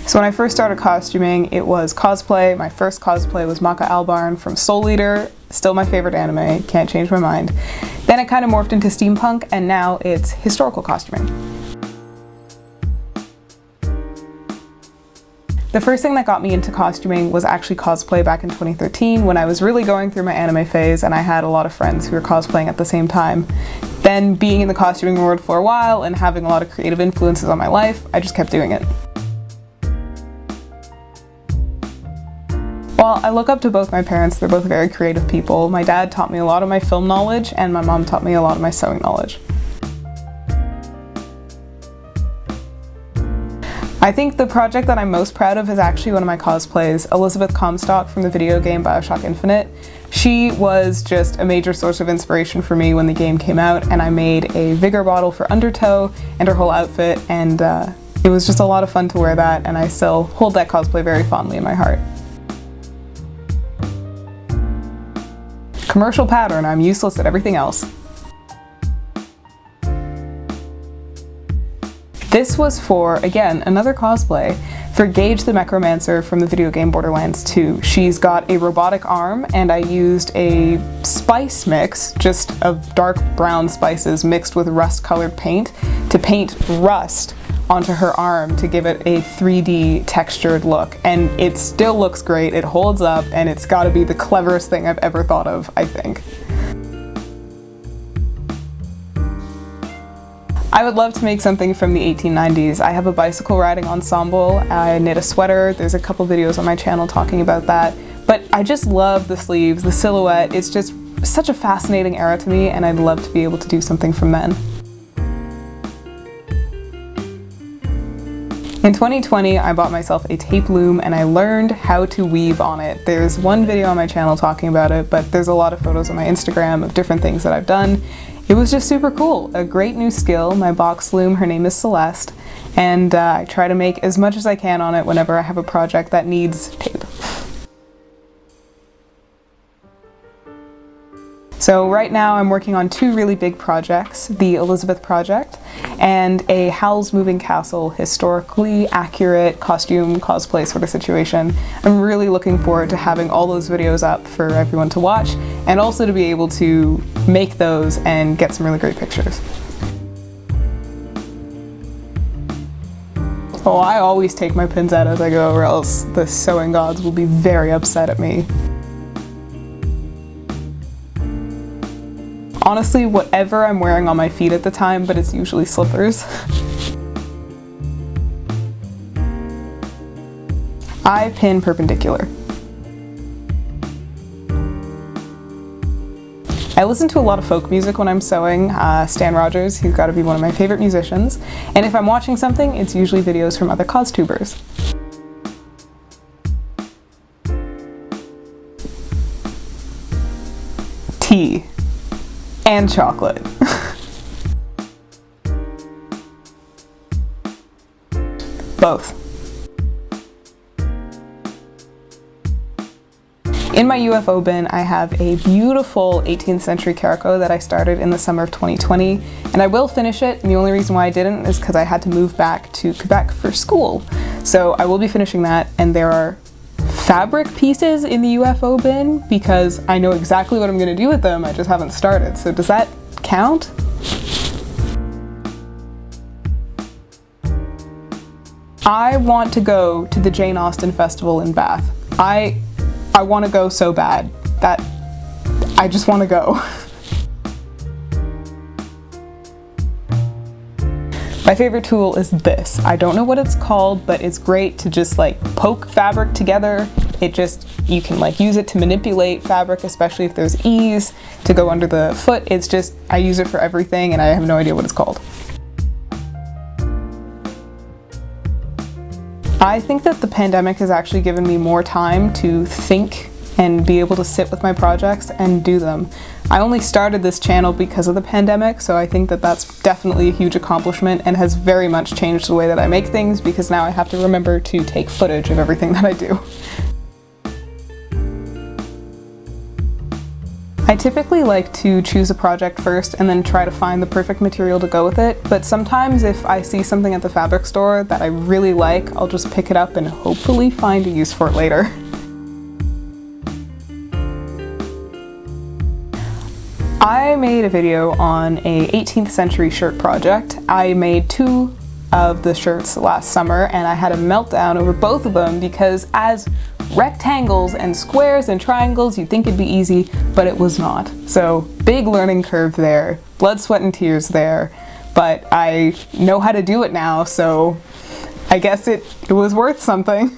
So when I first started costuming, it was cosplay. My first cosplay was Maka Albarn from Soul Eater, still my favorite anime, can't change my mind. Then it kind of morphed into steampunk, and now it's historical costuming. The first thing that got me into costuming was actually cosplay back in 2013 when I was really going through my anime phase and I had a lot of friends who were cosplaying at the same time. Then being in the costuming world for a while and having a lot of creative influences on my life, I just kept doing it. Well, I look up to both my parents. They're both very creative people. My dad taught me a lot of my film knowledge and my mom taught me a lot of my sewing knowledge. I think the project that I'm most proud of is actually one of my cosplays, Elizabeth Comstock from the video game BioShock Infinite. She was just a major source of inspiration for me when the game came out, and I made a Vigor bottle for Undertow and her whole outfit, and it was just a lot of fun to wear that, and I still hold that cosplay very fondly in my heart. Commercial pattern, I'm useless at everything else. This was for, again, another cosplay, for Gage the Necromancer from the video game Borderlands 2. She's got a robotic arm, and I used a spice mix, just of dark brown spices mixed with rust-colored paint, to paint rust onto her arm to give it a 3D textured look. And it still looks great, it holds up, and it's gotta be the cleverest thing I've ever thought of, I think. I would love to make something from the 1890s. I have a bicycle riding ensemble, I knit a sweater, there's a couple videos on my channel talking about that, but I just love the sleeves, the silhouette, it's just such a fascinating era to me and I'd love to be able to do something from then. In 2020, I bought myself a tape loom and I learned how to weave on it. There's one video on my channel talking about it, but there's a lot of photos on my Instagram of different things that I've done. It was just super cool, a great new skill. My box loom, her name is Celeste, and I try to make as much as I can on it whenever I have a project that needs tape. So right now I'm working on two really big projects, the Elizabeth project and a Howl's Moving Castle historically accurate costume cosplay sort of situation. I'm really looking forward to having all those videos up for everyone to watch and also to be able to make those and get some really great pictures. Oh, I always take my pins out as I go or else the sewing gods will be very upset at me. Honestly, whatever I'm wearing on my feet at the time, but it's usually slippers. I pin perpendicular. I listen to a lot of folk music when I'm sewing. Stan Rogers, he's got to be one of my favorite musicians. And if I'm watching something, it's usually videos from other Costubers. Tea. And chocolate. Both. In my UFO bin, I have a beautiful 18th century caraco that I started in the summer of 2020, and I will finish it, and the only reason why I didn't is because I had to move back to Quebec for school. So I will be finishing that, and there are fabric pieces in the UFO bin because I know exactly what I'm going to do with them, I just haven't started. So does that count? I want to go to the Jane Austen Festival in Bath. I want to go so bad that I just want to go. My favorite tool is this. I don't know what it's called, but it's great to just like poke fabric together. You can like use it to manipulate fabric, especially if there's ease to go under the foot. It's just, I use it for everything and I have no idea what it's called. I think that the pandemic has actually given me more time to think and be able to sit with my projects and do them. I only started this channel because of the pandemic, so I think that that's definitely a huge accomplishment and has very much changed the way that I make things because now I have to remember to take footage of everything that I do. I typically like to choose a project first and then try to find the perfect material to go with it, but sometimes if I see something at the fabric store that I really like, I'll just pick it up and hopefully find a use for it later. I made a video on a 18th century shirt project. I made 2 of the shirts last summer and I had a meltdown over both of them because as rectangles and squares and triangles you'd think it'd be easy, but it was not. So big learning curve there, blood, sweat and tears there, but I know how to do it now, so I guess it was worth something.